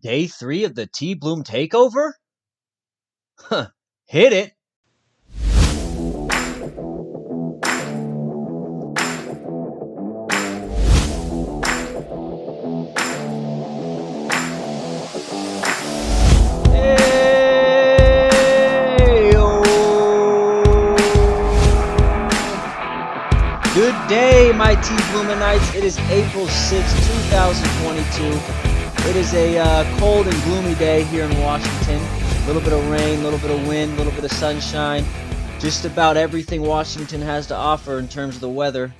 Day 3 of the TBloom Takeover? Huh, hit it. Good day, my TBloominites. It is April 6, 2022. It is a cold and gloomy day here in Washington. A little bit of rain, a little bit of wind, a little bit of sunshine. Just about everything Washington has to offer in terms of the weather.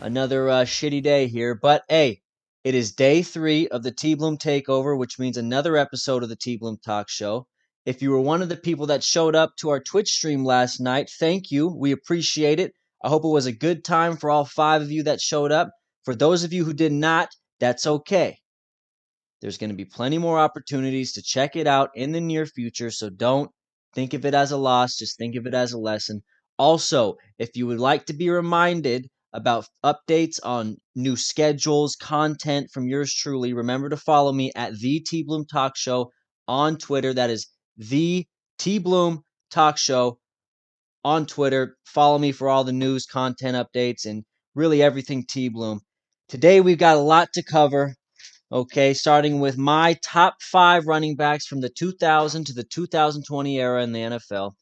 Another shitty day here. But hey, it is day 3 of the TBloom Takeover, which means another episode of the TBloom Talk Show. If you were one of the people that showed up to our Twitch stream last night, thank you. We appreciate it. I hope it was a good time for all 5 of you that showed up. For those of you who did not, that's okay. There's going to be plenty more opportunities to check it out in the near future, so don't think of it as a loss, just think of it as a lesson. Also, if you would like to be reminded about updates on new schedules, content from yours truly, remember to follow me at the TBloom Talk Show on Twitter. That is the TBloom Talk Show on Twitter. Follow me for all the news, content updates, and really everything TBloom. Today we've got a lot to cover. Okay, starting with my top 5 running backs from the 2000 to the 2020 era in the NFL.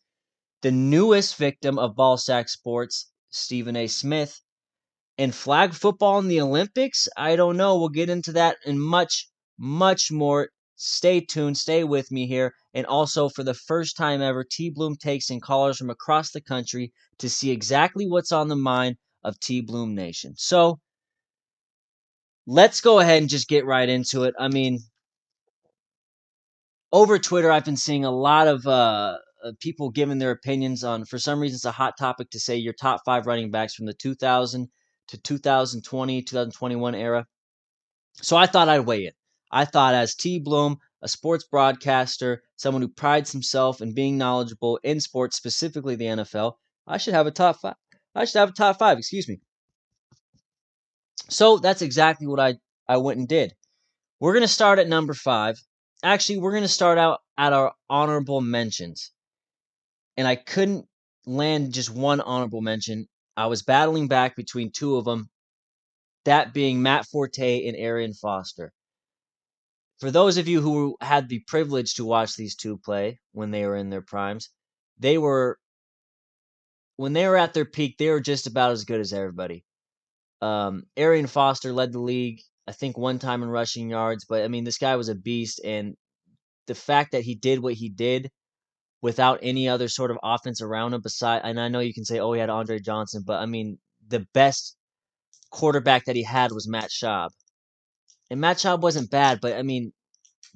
The newest victim of Ballsack sports, Stephen A. Smith. And flag football in the Olympics? I don't know. We'll get into that and much, much more. Stay tuned. Stay with me here. And also, for the first time ever, TBloom takes in callers from across the country to see exactly what's on the mind of TBloom Nation. So, let's go ahead and just get right into it. I mean, over Twitter, I've been seeing a lot of people giving their opinions on, for some reason, it's a hot topic to say your top 5 running backs from the 2000 to 2020, 2021 era. So I thought I'd weigh it. I thought, as TBloom, a sports broadcaster, someone who prides himself in being knowledgeable in sports, specifically the NFL, I should have a top 5. I should have a top 5, excuse me. So that's exactly what I went and did. We're going to start at number 5. Actually, we're going to start out at our honorable mentions. And I couldn't land just one honorable mention. I was battling back between 2 of them, that being Matt Forte and Arian Foster. For those of you who had the privilege to watch these 2 play when they were in their primes, they were, when they were at their peak, they were just about as good as everybody. Arian Foster led the league, I think, one time in rushing yards, but I mean, this guy was a beast, and the fact that he did what he did without any other sort of offense around him beside, and I know you can say, oh, he had Andre Johnson, but I mean, the best quarterback that he had was Matt Schaub. And Matt Schaub wasn't bad, but I mean,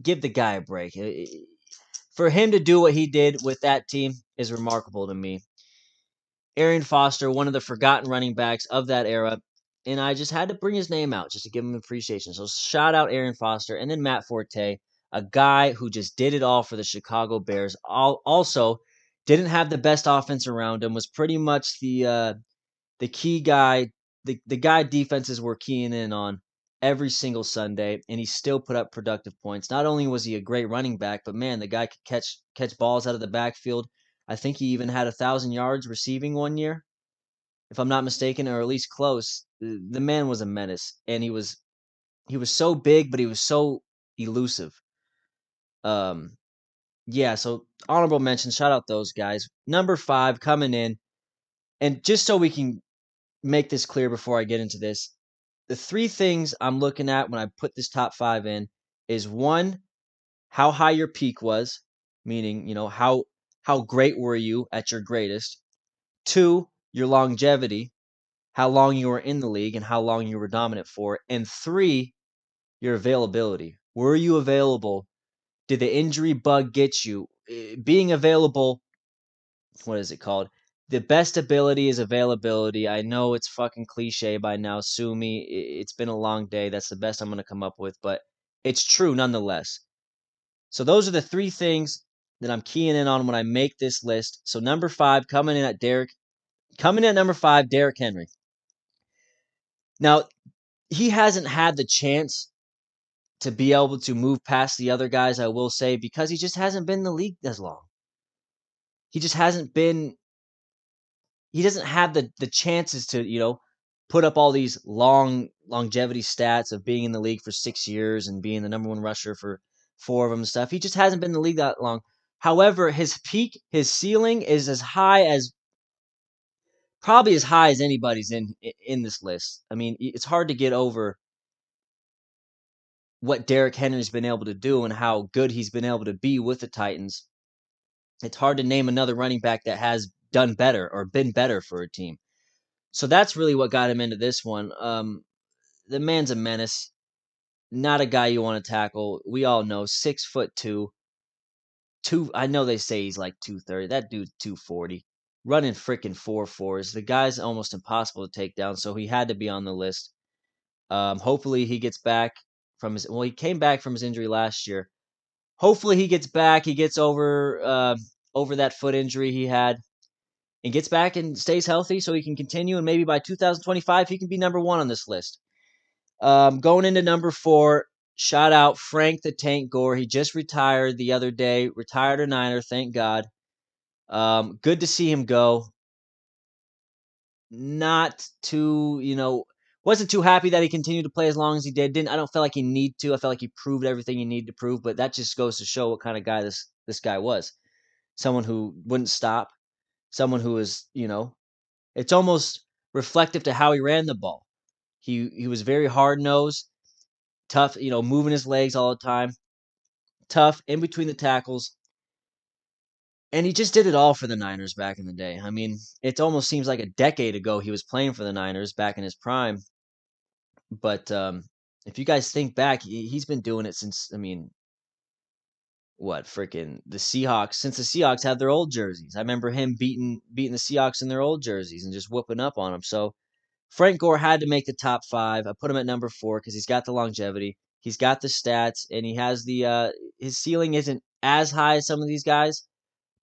give the guy a break. For him to do what he did with that team is remarkable to me. Arian Foster, one of the forgotten running backs of that era, and I just had to bring his name out just to give him appreciation. So shout out Arian Foster, and then Matt Forte, a guy who just did it all for the Chicago Bears. Also, didn't have the best offense around him, was pretty much the key guy, the guy defenses were keying in on every single Sunday, and he still put up productive points. Not only was he a great running back, but man, the guy could catch balls out of the backfield. I think he even had 1,000 yards receiving one year, if I'm not mistaken, or at least close. The man was a menace, and he was so big, but he was so elusive. Um, yeah. So honorable mention. Shout out those guys. Number 5 coming in, and just so we can make this clear before I get into this, the 3 things I'm looking at when I put this top 5 in is, 1, how high your peak was, meaning, how great were you at your greatest. 2, your longevity, how long you were in the league and how long you were dominant for. And 3, your availability. Were you available? Did the injury bug get you? Being available, what is it called? The best ability is availability. I know it's fucking cliche by now. Sue me. It's been a long day. That's the best I'm going to come up with, but it's true nonetheless. So those are the 3 things that I'm keying in on when I make this list. So number 5, coming in at number 5, Derrick Henry. Now, he hasn't had the chance to be able to move past the other guys, I will say, because he just hasn't been in the league as long. He just hasn't been he doesn't have the chances to, put up all these longevity stats of being in the league for 6 years and being the number one rusher for 4 of them and stuff. He just hasn't been in the league that long. However, his peak, his ceiling is probably as high as anybody's in this list. I mean, it's hard to get over what Derrick Henry's been able to do and how good he's been able to be with the Titans. It's hard to name another running back that has done better or been better for a team. So that's really what got him into this one. The man's a menace. Not a guy you want to tackle. We all know 6'2". I know they say he's like 230. That dude's 240. Running freaking 4.4s. The guy's almost impossible to take down, so he had to be on the list. Hopefully he gets back he came back from his injury last year. Hopefully he gets back. He gets over that foot injury he had and gets back and stays healthy so he can continue. And maybe by 2025, he can be number one on this list. Going into number 4, shout out Frank the Tank Gore. He just retired the other day. Retired a Niner, thank God. Good to see him go. Not too, wasn't too happy that he continued to play as long as he did. I don't feel like he needed to. I felt like he proved everything he needed to prove, but that just goes to show what kind of guy this guy was. Someone who wouldn't stop. Someone who was, it's almost reflective to how he ran the ball. He was very hard nosed, tough, moving his legs all the time, tough in between the tackles. And he just did it all for the Niners back in the day. I mean, it almost seems like a decade ago he was playing for the Niners back in his prime. But if you guys think back, he's been doing it since, what freaking the Seahawks, since the Seahawks had their old jerseys. I remember him beating the Seahawks in their old jerseys and just whooping up on them. So Frank Gore had to make the top 5. I put him at number 4 because he's got the longevity, he's got the stats, and he has the his ceiling isn't as high as some of these guys,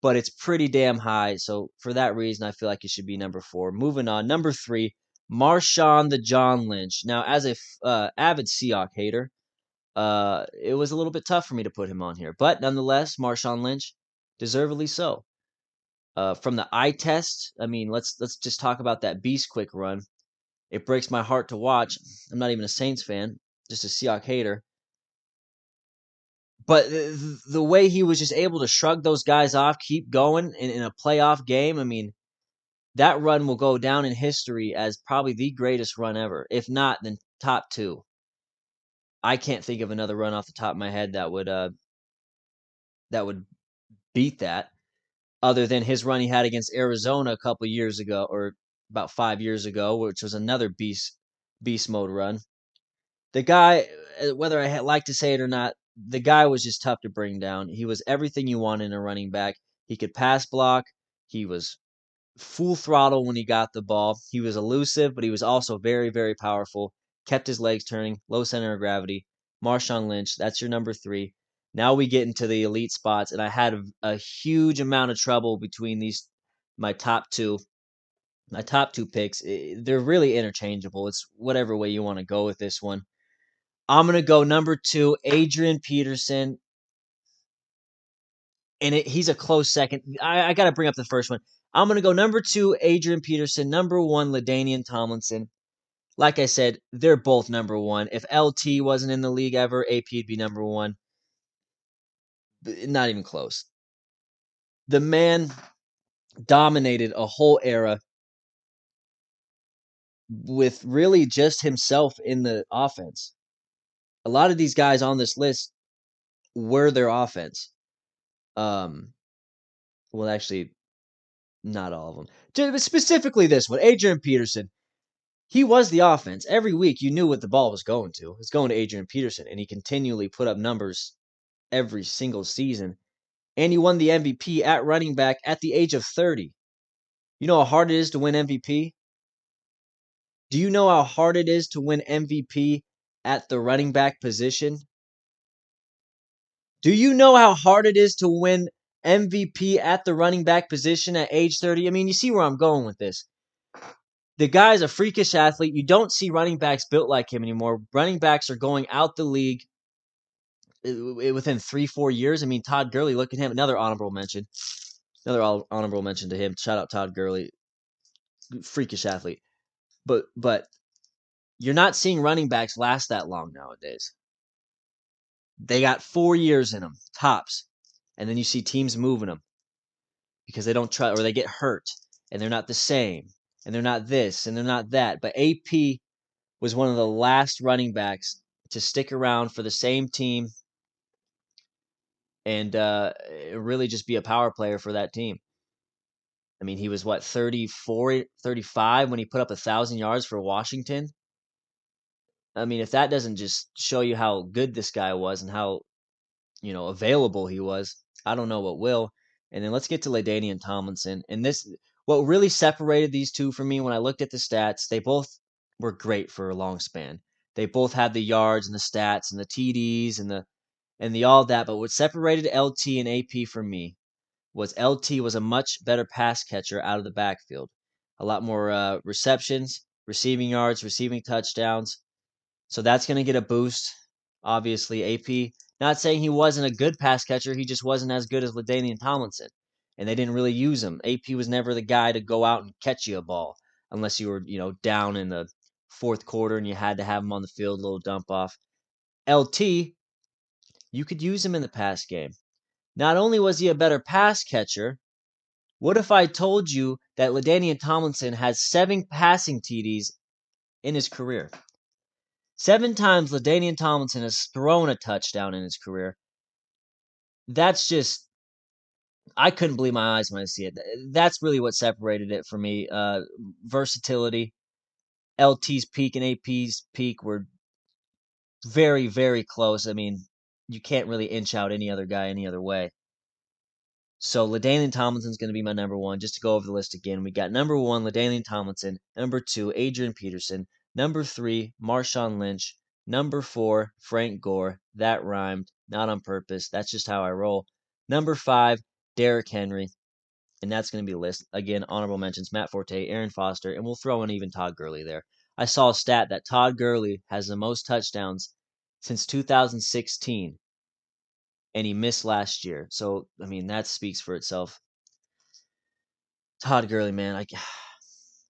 but it's pretty damn high. So for that reason, I feel like he should be number 4. Moving on, number 3, Marshawn the John Lynch. Now, as a avid Seahawk hater, it was a little bit tough for me to put him on here, but nonetheless, Marshawn Lynch, deservedly so. From the eye test, let's just talk about that beast quick run. It breaks my heart to watch. I'm not even a Saints fan, just a Seahawk hater. But the way he was just able to shrug those guys off, keep going in a playoff game, that run will go down in history as probably the greatest run ever. If not, then top 2. I can't think of another run off the top of my head that would beat that, other than his run he had against Arizona a couple years ago, or about 5 years ago, which was another beast mode run. The guy, whether I like to say it or not, the guy was just tough to bring down. He was everything you want in a running back. He could pass block. He was full throttle when he got the ball. He was elusive, but he was also very, very powerful. Kept his legs turning, low center of gravity. Marshawn Lynch, that's your number 3. Now we get into the elite spots, and I had a huge amount of trouble between my top 2. My top 2 picks, they're really interchangeable. It's whatever way you want to go with this one. I'm going to go number 2, Adrian Peterson. And he's a close second. I got to bring up the first one. I'm going to go number 2, Adrian Peterson. Number 1, LaDainian Tomlinson. Like I said, they're both number 1. If LT wasn't in the league ever, AP'd be number 1. Not even close. The man dominated a whole era with really just himself in the offense. A lot of these guys on this list were their offense. Well, actually, not all of them. Specifically this one, Adrian Peterson. He was the offense. Every week, you knew what the ball was going to. It was going to Adrian Peterson, and he continually put up numbers every single season. And he won the MVP at running back at the age of 30. You know how hard it is to win MVP? Do you know how hard it is to win MVP at the running back position? Do you know how hard it is to win MVP at the running back position at age 30? You see where I'm going with this. The guy's a freakish athlete. You don't see running backs built like him anymore. Running backs are going out the league within 3-4 years. I mean, Todd Gurley, look at him. Another honorable mention. Another honorable mention to him. Shout out Todd Gurley, freakish athlete. But you're not seeing running backs last that long nowadays. They got 4 years in them, tops. And then you see teams moving them because they don't try or they get hurt and they're not the same and they're not this and they're not that. But AP was one of the last running backs to stick around for the same team and really just be a power player for that team. I mean, he was what, 34, 35 when he put up 1,000 yards for Washington? I mean, if that doesn't just show you how good this guy was and how, available he was, I don't know what will. And then let's get to LaDainian Tomlinson. And what really separated these two for me when I looked at the stats, they both were great for a long span. They both had the yards and the stats and the TDs and the all that. But what separated LT and AP for me was LT was a much better pass catcher out of the backfield. A lot more receptions, receiving yards, receiving touchdowns. So that's going to get a boost. Obviously, AP. Not saying he wasn't a good pass catcher, he just wasn't as good as LaDainian Tomlinson. And they didn't really use him. AP was never the guy to go out and catch you a ball unless you were, down in the fourth quarter and you had to have him on the field, a little dump off. LT, you could use him in the pass game. Not only was he a better pass catcher, what if I told you that LaDainian Tomlinson has 7 passing TDs in his career? 7 times LaDainian Tomlinson has thrown a touchdown in his career. That's just, I couldn't believe my eyes when I see it. That's really what separated it for me. Versatility. LT's peak and AP's peak were very, very close. I mean, you can't really inch out any other guy any other way. So LaDainian Tomlinson's going to be my number one. Just to go over the list again, we got number 1, LaDainian Tomlinson. Number 2, Adrian Peterson. Number 3, Marshawn Lynch. Number 4, Frank Gore. That rhymed, not on purpose. That's just how I roll. Number 5, Derrick Henry. And that's going to be the list. Again, honorable mentions, Matt Forte, Aaron Foster, and we'll throw in even Todd Gurley there. I saw a stat that Todd Gurley has the most touchdowns since 2016 and he missed last year. So, I mean, that speaks for itself. Todd Gurley, man,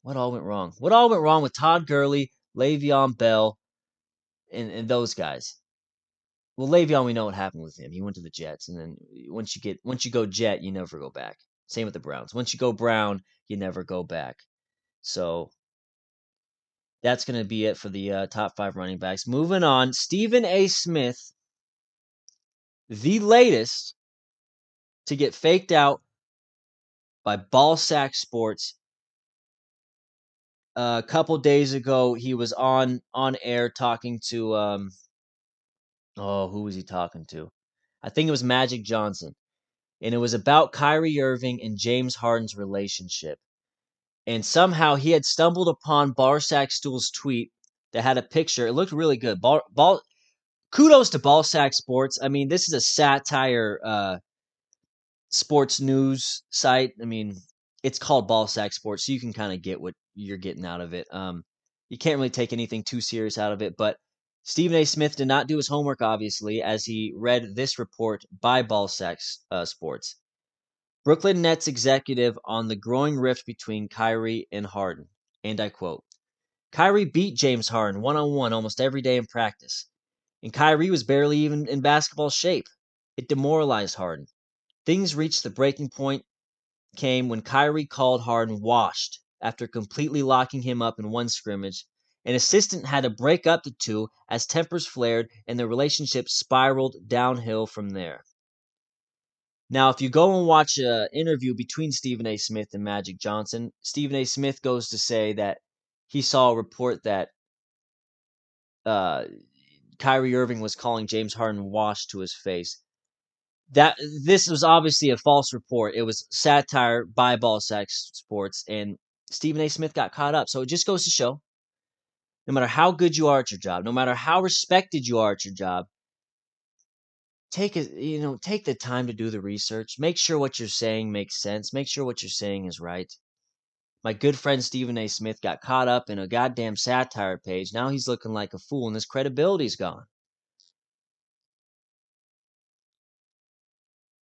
what all went wrong? What all went wrong with Todd Gurley, Le'Veon Bell, and those guys? Well, Le'Veon, we know what happened with him. He went to the Jets, and then once you go Jet, you never go back. Same with the Browns. Once you go Brown, you never go back. So that's going to be it for the top 5 running backs. Moving on, Stephen A. Smith, the latest to get faked out by Ballsack Sports. A couple days ago, he was on air talking to who was he talking to? I think it was Magic Johnson, and it was about Kyrie Irving and James Harden's relationship. And somehow he had stumbled upon Barsack Stool's tweet that had a picture. It looked really good. Kudos to Ballsack Sports. I mean, this is a satire sports news site. I mean, it's called Ballsack Sports, so you can kind of get what you're getting out of it. You can't really take anything too serious out of it, but Stephen A. Smith did not do his homework, obviously, as he read this report by Ballsack Sports. Brooklyn Nets executive on the growing rift between Kyrie and Harden. And I quote, Kyrie beat James Harden one-on-one almost every day in practice, and Kyrie was barely even in basketball shape. It demoralized Harden. Things reached the breaking point came when Kyrie called Harden washed after completely locking him up in one scrimmage. An assistant had to break up the two as tempers flared and the relationship spiraled downhill from there. Now, if you go and watch an interview between Stephen A. Smith and Magic Johnson, Stephen A. Smith goes to say that he saw a report that uh, Kyrie Irving was calling James Harden washed to his face. That this was obviously a false report. It was satire by Ballsack Sports, and Stephen A. Smith got caught up. So it just goes to show, no matter how good you are at your job, no matter how respected you are at your job, take the time to do the research. Make sure what you're saying makes sense. Make sure what you're saying is right. My good friend Stephen A. Smith got caught up in a goddamn satire page. Now he's looking like a fool, and his credibility's gone.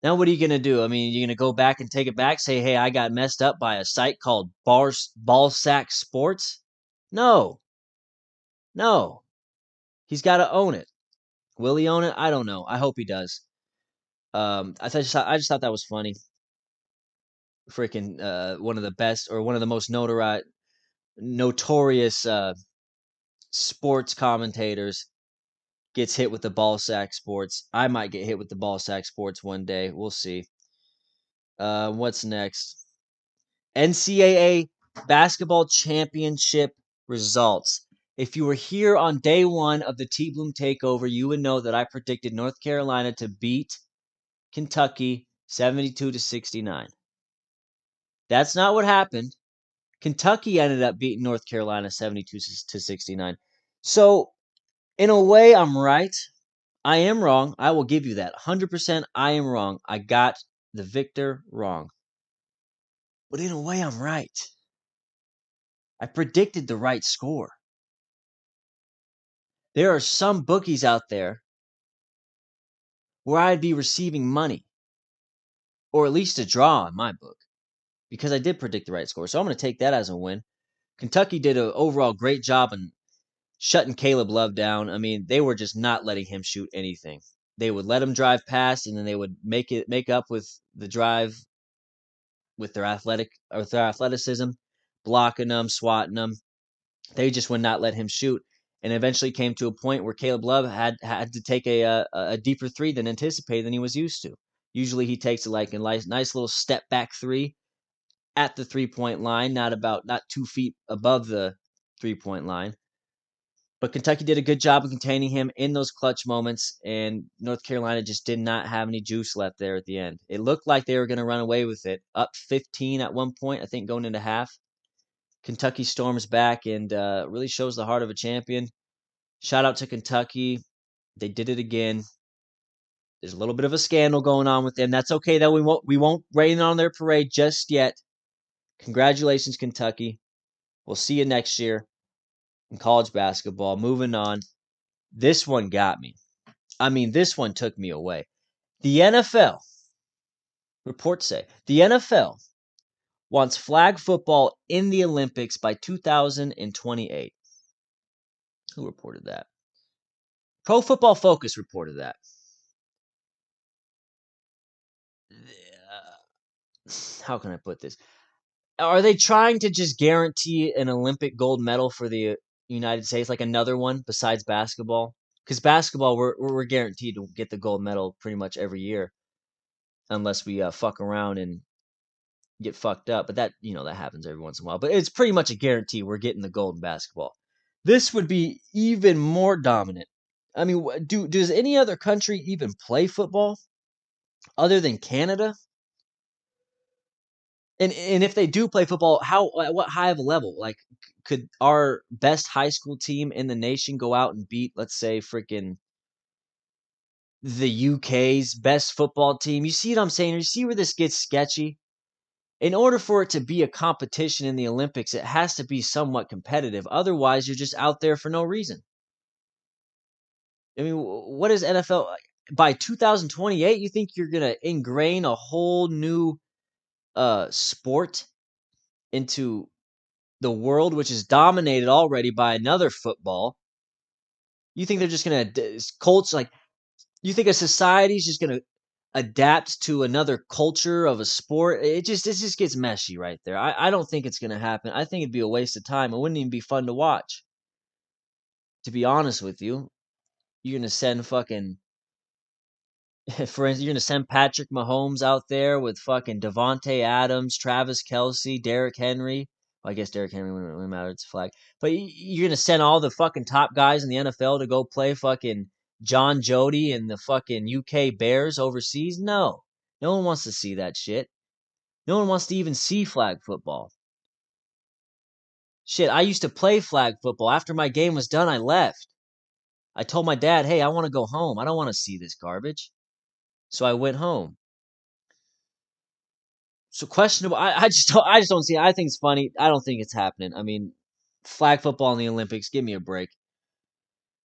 Now, what are you going to do? I mean, you're going to go back and take it back, say, hey, I got messed up by a site called Ballsack Sports? No. No. He's got to own it. Will he own it? I don't know. I hope he does. I just thought that was funny. Freaking one of the best or one of the most notorious sports commentators gets hit with the ball sack sports. I might get hit with the ball sack sports one day. We'll see. What's next? NCAA basketball championship results. If you were here on day one of the TBloom takeover, you would know that I predicted North Carolina to beat Kentucky 72-69. That's not what happened. Kentucky ended up beating North Carolina 72-69. So, in a way, I'm right. I am wrong. I will give you that. 100% I am wrong. I got the victor wrong. But in a way, I'm right. I predicted the right score. There are some bookies out there where I'd be receiving money, or at least a draw in my book, because I did predict the right score. So I'm going to take that as a win. Kentucky did an overall great job in shutting Caleb Love down. I mean, they were just not letting him shoot anything. They would let him drive past, and then they would make up with the drive with their athleticism, blocking them, swatting them. They just would not let him shoot, and eventually came to a point where Caleb Love had to take a deeper three than anticipated than he was used to. Usually, he takes like a nice little step back three at the 3-point line, not 2 feet above the 3-point line. But Kentucky did a good job of containing him in those clutch moments, and North Carolina just did not have any juice left there at the end. It looked like they were going to run away with it, up 15 at one point, I think, going into half. Kentucky storms back and really shows the heart of a champion. Shout out to Kentucky. They did it again. There's a little bit of a scandal going on with them. That's okay, though. We won't rain on their parade just yet. Congratulations, Kentucky. We'll see you next year in college basketball. Moving on. This one got me. I mean, this one took me away. The NFL, reports say, the NFL wants flag football in the Olympics by 2028. Who reported that? Pro Football Focus reported that. How can I put this? Are they trying to just guarantee an Olympic gold medal for the United States, like another one besides basketball? Because basketball, we're guaranteed to get the gold medal pretty much every year, unless we fuck around and get fucked up. But that happens every once in a while. But it's pretty much a guarantee we're getting the gold in basketball. This would be even more dominant. I mean, does any other country even play football other than Canada? And if they do play football, at what high of a level? Like, could our best high school team in the nation go out and beat, let's say, freaking the UK's best football team? You see what I'm saying? You see where this gets sketchy? In order for it to be a competition in the Olympics, it has to be somewhat competitive. Otherwise, you're just out there for no reason. I mean, what is NFL? By 2028, you think you're going to ingrain a whole new sport into the world, which is dominated already by another football? You think they're just going to cults like? You think a society is just going to adapt to another culture of a sport? It just gets meshy right there. I don't think it's going to happen. I think it'd be a waste of time. It wouldn't even be fun to watch. To be honest with you, you're going to send fucking for instance, you're gonna send Patrick Mahomes out there with fucking Devontae Adams, Travis Kelsey, Derrick Henry. Well, I guess Derrick Henry wouldn't really matter. It's a flag. But you're gonna send all the fucking top guys in the NFL to go play fucking John Jody and the fucking UK Bears overseas? No, no one wants to see that shit. No one wants to even see flag football. Shit, I used to play flag football. After my game was done, I left. I told my dad, "Hey, I want to go home. I don't want to see this garbage." So I went home. So questionable. I just don't see it. I think it's funny. I don't think it's happening. I mean, flag football in the Olympics. Give me a break.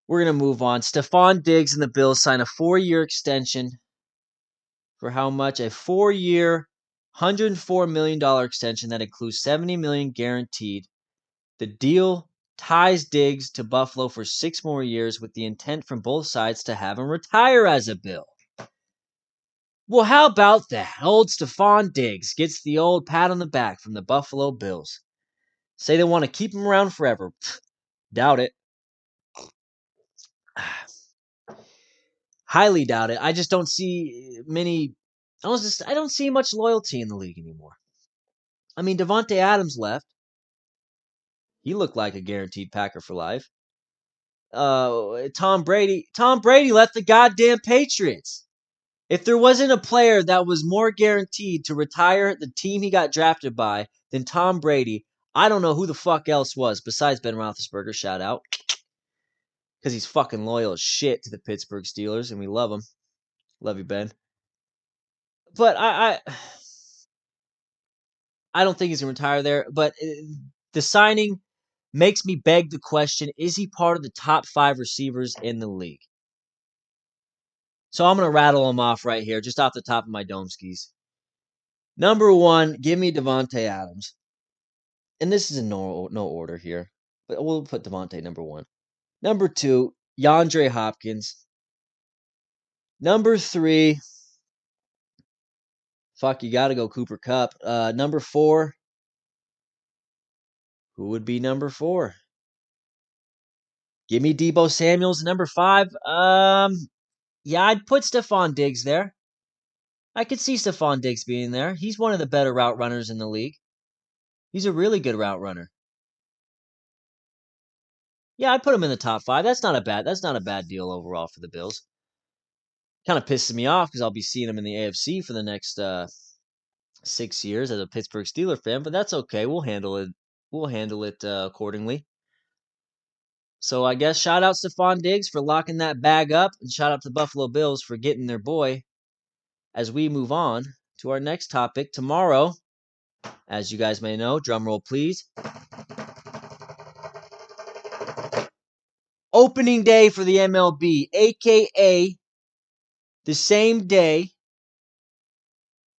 We're gonna move on. Stefon Diggs and the Bills sign a 4-year extension For how much? A 4-year, $104 million extension that includes $70 million guaranteed. The deal ties Diggs to Buffalo for 6 more years with the intent from both sides to have him retire as a Bill. Well, how about that? Old Stefon Diggs gets the old pat on the back from the Buffalo Bills. Say they want to keep him around forever. Doubt it. Highly doubt it. I just don't see many. I don't see much loyalty in the league anymore. I mean, Devontae Adams left. He looked like a guaranteed Packer for life. Tom Brady left the goddamn Patriots. If there wasn't a player that was more guaranteed to retire the team he got drafted by than Tom Brady, I don't know who the fuck else was besides Ben Roethlisberger. Shout out. Because he's fucking loyal as shit to the Pittsburgh Steelers, and we love him. Love you, Ben. But I don't think he's going to retire there. But the signing makes me beg the question, is he part of the top 5 receivers in the league? So I'm going to rattle them off right here, just off the top of my dome skis. Number 1, give me Devontae Adams. And this is in no order here, but we'll put Devontae number 1. Number 2, DeAndre Hopkins. Number 3, fuck, you got to go Cooper Kupp. Number 4, who would be number 4? Give me Deebo Samuels. Number 5, yeah, I'd put Stefon Diggs there. I could see Stefon Diggs being there. He's one of the better route runners in the league. He's a really good route runner. Yeah, I'd put him in the top 5. That's not a bad deal overall for the Bills. Kind of pisses me off because I'll be seeing him in the AFC for the next 6 years as a Pittsburgh Steelers fan, but that's okay. We'll handle it. We'll handle it accordingly. So I guess shout out Stefon Diggs for locking that bag up, and shout out to the Buffalo Bills for getting their boy. As we move on to our next topic tomorrow, as you guys may know, drum roll please. Opening day for the MLB, aka the same day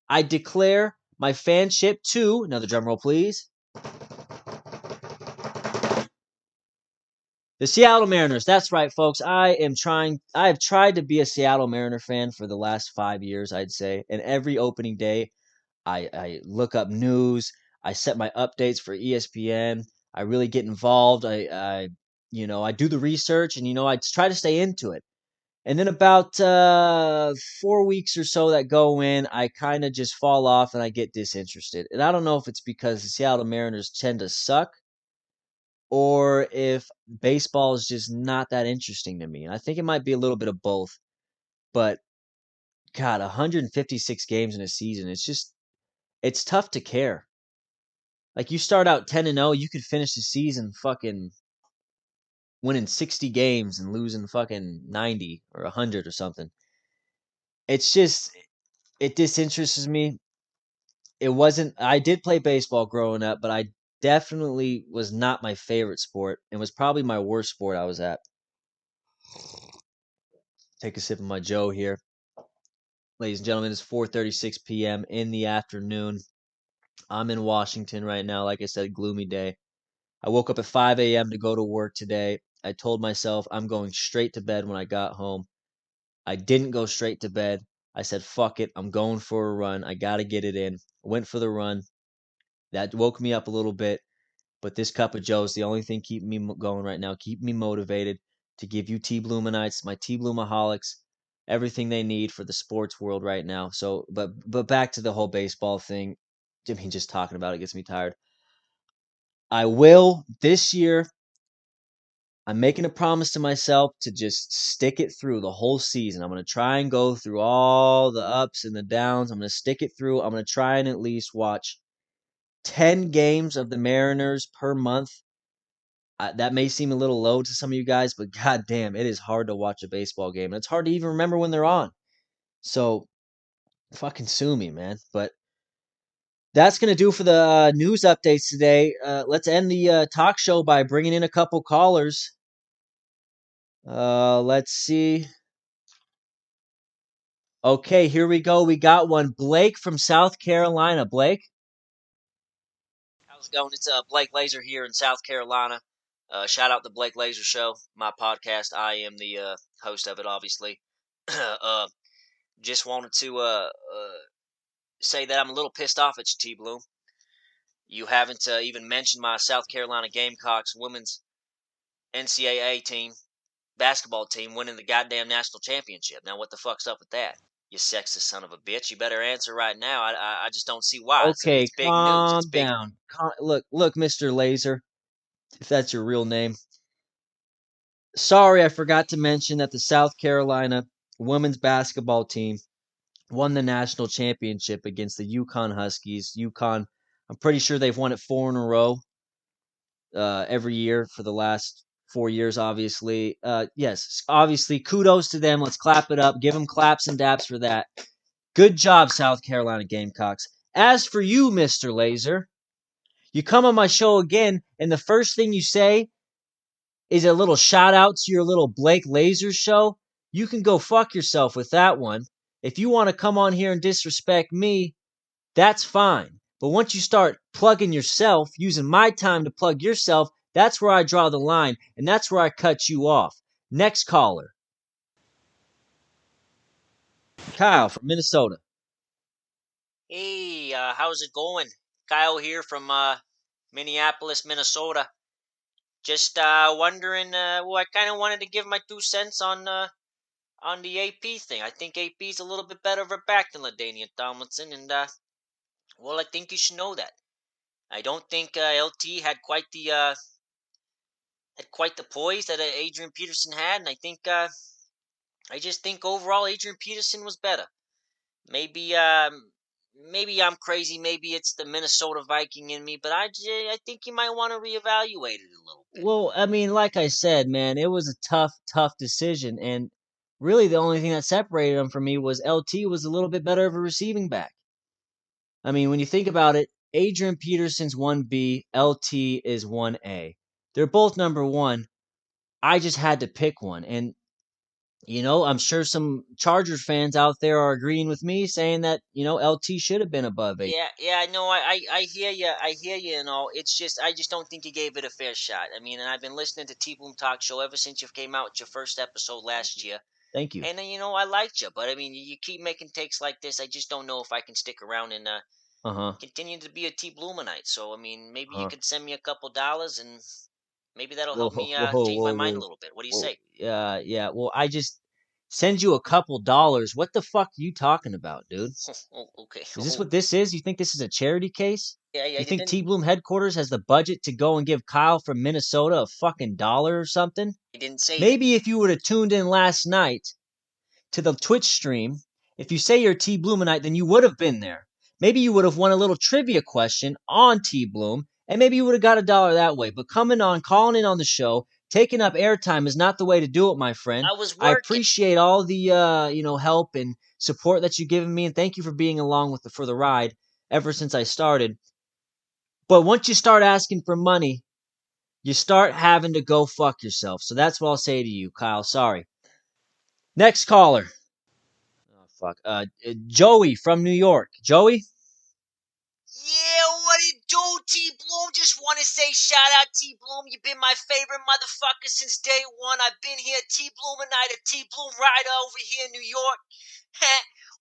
I declare my fanship to, another drum roll please, the Seattle Mariners. That's right, folks. I have tried to be a Seattle Mariner fan for the last 5 years, I'd say. And every opening day, I look up news. I set my updates for ESPN. I really get involved. I do the research, and I try to stay into it. And then about 4 weeks or so that go in, I kind of just fall off and I get disinterested. And I don't know if it's because the Seattle Mariners tend to suck or if baseball is just not that interesting to me. I think it might be a little bit of both. But God, 156 games in a season, it's tough to care. Like you start out 10-0, you could finish the season fucking winning 60 games and losing fucking 90 or 100 or something. It's just it disinterests me. I did play baseball growing up, but I definitely was not my favorite sport and was probably my worst sport I was at. Take a sip of my Joe here. Ladies and gentlemen, it's 4:36 p.m. in the afternoon. I'm in Washington right now. Like I said, gloomy day. I woke up at 5 a.m. to go to work today. I told myself I'm going straight to bed when I got home. I didn't go straight to bed. I said, fuck it. I'm going for a run. I got to get it in. I went for the run. That woke me up a little bit. But this cup of Joe is the only thing keeping me going right now, keeping me motivated to give you TBloomanites, my TBloomaholics, everything they need for the sports world right now. So, but back to the whole baseball thing. I mean, just talking about it gets me tired. I will this year. I'm making a promise to myself to just stick it through the whole season. I'm going to try and go through all the ups and the downs. I'm going to stick it through. I'm going to try and at least watch 10 games of the Mariners per month. That may seem a little low to some of you guys, but goddamn, it is hard to watch a baseball game. And it's hard to even remember when they're on. So, fucking sue me, man. But that's going to do for the news updates today. Let's end the talk show by bringing in a couple callers. Let's see. Okay, here we go. We got one. Blake from South Carolina. Blake? How's it going? It's Blake Laser here in South Carolina. Shout out the Blake Laser Show, my podcast. I am the host of it, obviously. uh, just wanted to say that I'm a little pissed off at you, TBloom. You haven't even mentioned my South Carolina Gamecocks women's NCAA team, basketball team, winning the goddamn national championship. Now, what the fuck's up with that? You sexist son of a bitch. You better answer right now. I just don't see why. Okay, It's big news. It's calm big. down. Look, Mr. Laser, if that's your real name. Sorry, I forgot to mention that the South Carolina women's basketball team won the national championship against the Yukon Huskies. Yukon, I'm pretty sure they've won it 4 in a row every year for the last 4 years, obviously. Yes, obviously, kudos to them. Let's clap it up. Give them claps and daps for that. Good job, South Carolina Gamecocks. As for you, Mr. Laser, you come on my show again, and the first thing you say is a little shout out to your little Blake Laser show. You can go fuck yourself with that one. If you want to come on here and disrespect me, that's fine. But once you start plugging yourself, using my time to plug yourself, that's where I draw the line, and that's where I cut you off. Next caller, Kyle from Minnesota. Hey, how's it going? Kyle here from Minneapolis, Minnesota. Just wondering. Well, I kind of wanted to give my 2 cents on the AP thing. I think AP's a little bit better of a back than LaDainian Tomlinson, and well, I think you should know that. I don't think LT had quite the poise that Adrian Peterson had, and I just think overall Adrian Peterson was better. Maybe maybe I'm crazy. Maybe it's the Minnesota Viking in me, but I think you might want to reevaluate it a little bit. Well, I mean, like I said, man, it was a tough decision, and really the only thing that separated them from me was LT was a little bit better of a receiving back. I mean, when you think about it, Adrian Peterson's 1B, LT is 1A. They're both number one. I just had to pick one, and I'm sure some Chargers fans out there are agreeing with me, saying that LT should have been above A. Yeah, no, I hear you, I hear you, and all. It's just, I just don't think you gave it a fair shot. I mean, and I've been listening to TBloom Talk Show ever since you came out with your first episode last year, Thank you. and I liked you, but I mean, you keep making takes like this. I just don't know if I can stick around and Uh huh. continue to be a TBloominite. So, I mean, maybe you Uh huh. could send me a couple dollars, and maybe that'll Whoa, help me whoa, change my whoa, mind a whoa, little bit. What do you whoa. say? Yeah. Well, I just send you a couple dollars. What the fuck are you talking about, dude? Oh, okay. Is this Oh, what this is? You think this is a charity case? yeah, You I think didn't. T Bloom headquarters has the budget to go and give Kyle from Minnesota a fucking dollar or something? I didn't say that. Maybe if you would have tuned in last night to the Twitch stream, if you say you're T Bloominite, then you would have been there. Maybe you would have won a little trivia question on T Bloom, and maybe you would have got a dollar that way. But coming on, calling in on the show, taking up airtime is not the way to do it, my friend. I was I working. appreciate all the help and support that you've given me, and thank you for being along for the ride ever since I started. But once you start asking for money, you start having to go fuck yourself. So that's what I'll say to you, Kyle. Sorry. Next caller. Oh fuck. Joey from New York. Joey. Yeah, what it do, T Bloom? Just want to say shout out T Bloom. You've been my favorite motherfucker since day one. I've been here, T Bloom and I, the T Bloom rider over here in New York.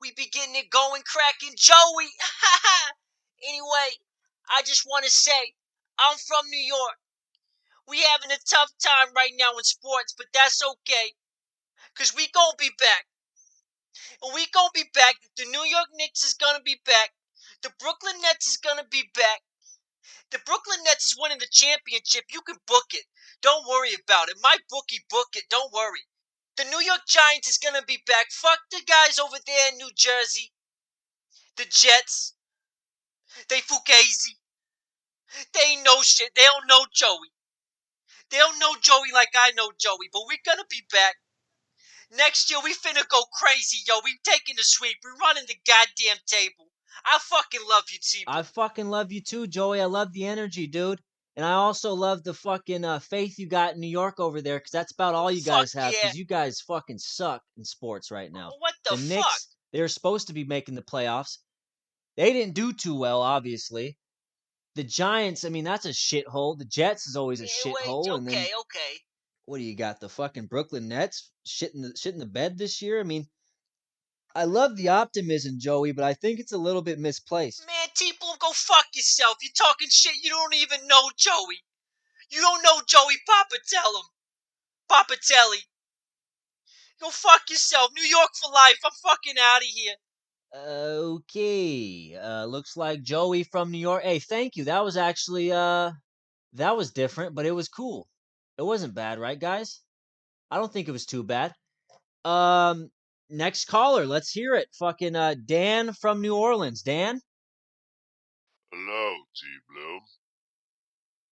We be getting it going, cracking, Joey. Anyway, I just want to say I'm from New York. We having a tough time right now in sports, but that's okay, cause we gonna be back. And we gonna be back. The New York Knicks is gonna be back. The Brooklyn Nets is gonna be back. The Brooklyn Nets is winning the championship. You can book it. Don't worry about it. My bookie book it. Don't worry. The New York Giants is gonna be back. Fuck the guys over there in New Jersey. The Jets. They fugazi. They ain't no shit. They don't know Joey. They don't know Joey like I know Joey. But we're gonna be back. Next year we finna go crazy, yo. We taking the sweep. We running the goddamn table. I fucking love you, I T-Blue. fucking love you too, Joey. I love the energy, dude. And I also love the fucking faith you got in New York over there, because that's about Oh, all you fuck guys have, yeah. because you guys fucking suck in sports right now. Oh, what the The fuck? Knicks, They were supposed to be making the playoffs. They didn't do too well, obviously. The Giants, I mean, that's a shithole. The Jets is always a Wait, shithole. And then okay. what do you got? The fucking Brooklyn Nets shit in the bed this year? I mean, I love the optimism, Joey, but I think it's a little bit misplaced. Man, TBloom, go fuck yourself. You're talking shit you don't even know, Joey. You don't know Joey. Papa, tell him. Papa Telly. Go fuck yourself. New York for life. I'm fucking out of here. Okay. Looks like Joey from New York. Hey, thank you. That was actually that was different, but it was cool. It wasn't bad, right, guys? I don't think it was too bad. Um Next caller, let's hear it. Fucking Dan from New Orleans. Dan? Hello, TBloom.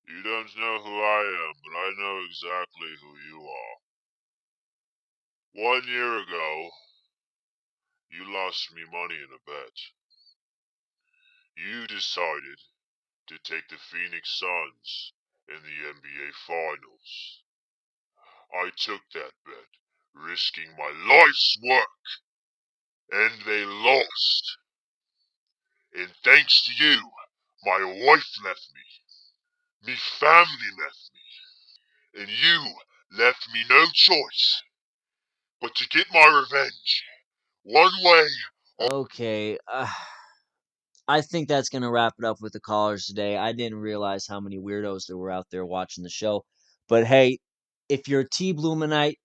You don't know who I am, but I know exactly who you are. 1 year ago, you lost me money in a bet. You decided to take the Phoenix Suns in the NBA Finals. I took that bet, risking my life's work, and they lost. And thanks to you, my wife left me. Me family left me. And you left me no choice but to get my revenge. One way. Okay. I think that's going to wrap it up with the callers today. I didn't realize how many weirdos there were out there watching the show. But hey, if you're a T-Bloominite,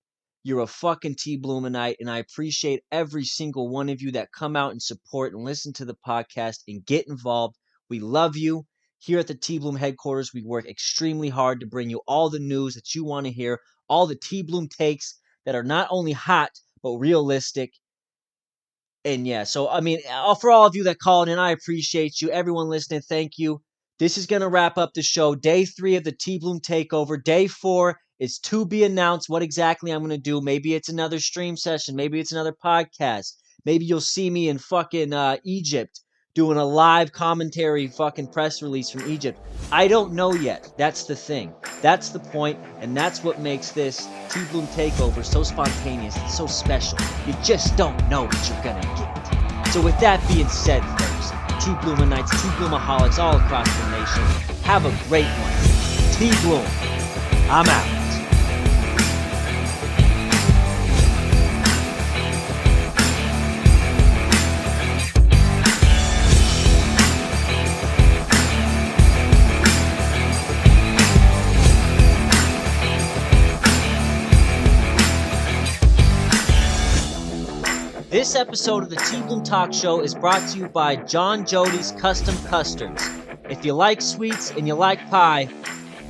you're a fucking T-Bloominite, and I appreciate every single one of you that come out and support and listen to the podcast and get involved. We love you. Here at the T-Bloom headquarters, we work extremely hard to bring you all the news that you want to hear, all the T-Bloom takes that are not only hot, but realistic. And yeah, so I mean, for all of you that called in, I appreciate you. Everyone listening, thank you. This is going to wrap up the show. Day 3 of the T-Bloom Takeover. Day 4 is to be announced what exactly I'm going to do. Maybe it's another stream session. Maybe it's another podcast. Maybe you'll see me in fucking Egypt doing a live commentary fucking press release from Egypt. I don't know yet. That's the thing. That's the point, and that's what makes this T-Bloom Takeover so spontaneous and so special. You just don't know what you're gonna get. So with that being said, folks, T-Bloominites, T-Bloomaholics all across the nation, have a great one. T-Bloom, I'm out. This episode of the T-Bloom Talk Show is brought to you by John Jody's Custom Custards. If you like sweets and you like pie,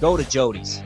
go to Jody's.